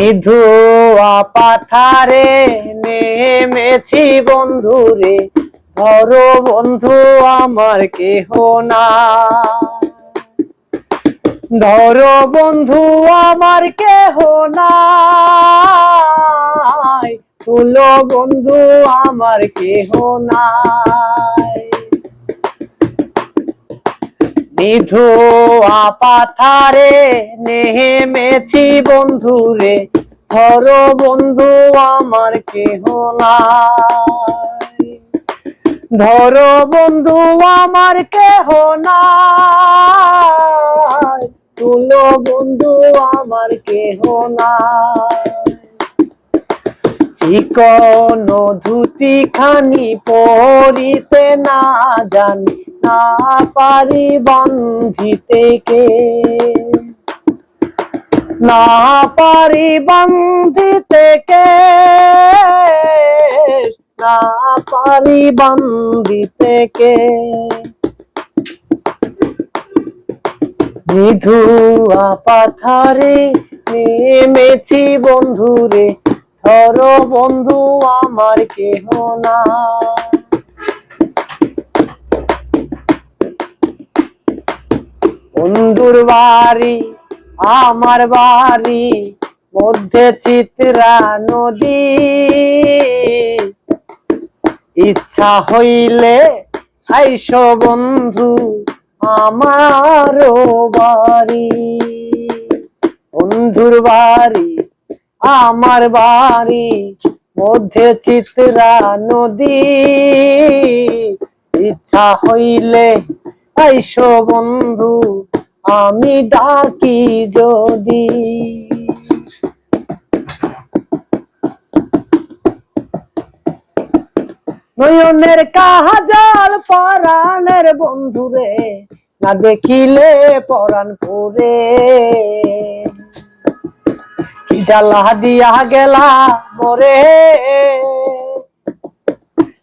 নিধুয়া পাথারে নেমেছি বন্ধুরে, ধরো বন্ধু আমার কেহ না। ধরো বন্ধু আমার কেহ নাই, তুলো বন্ধু আমার কেহ নাই। নিধুয়া পাথারে নেমেছি বন্ধুরে, ধরো বন্ধু আমার কেহ নাই। ধরো বন্ধু আমার কেহ নাই, তুলো বন্ধু আমার কেহ নাই। চিকন ধুতি খানি পরিতে না জানি, না পারি বান্ধিতে কে। না পারি বান্ধিতে কে, না পারি বান্ধিতে কে। নিধুয়া পাথারে নেমেছি বন্ধুরে, ধরো বন্ধু আমার কেহ না। বন্ধুর বাড়ি আমার বাড়ি, মধ্যে চিত্রা নদী। ইচ্ছা হইলে আইসো বন্ধু আমার বাড়ি। বন্ধুর বাড়ি আমার বাড়ি, মধ্যে চিত্রা নদী। ইচ্ছা হইলে আইসো বন্ধু আমি ডাকি যদি। নয়নের কাজল পরাণের বন্ধুরে, না দেখিলে পরাণ পরে। কি জ্বালা দিয়া গেলা মরে,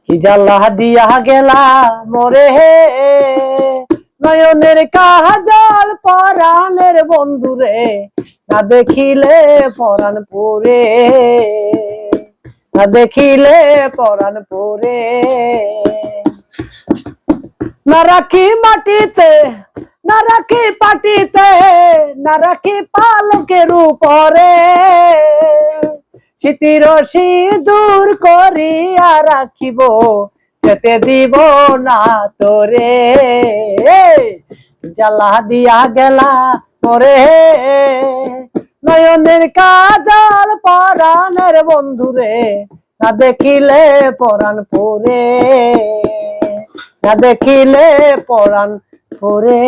কি জ্বালা দিয়া গেলা মরে। নয়নের কাজল পরাণের বন্ধুরে, না দেখিলে পরাণ পরে। না দেখিলে পরাণ পরে। না রাখি মাটিতে, না রাখি পাটিতে, না রাখি পালকের উপরে। স্মৃতির সিঁদুর করিয়া রাখিব, যেতে দিব না তোরে। জ্বালা দিয়া গেলা মরে, নয়নের কাজল পরাণের বন্ধুরে, না দেখিলে পরাণ পরে। না দেখিলে পরাণ পরে।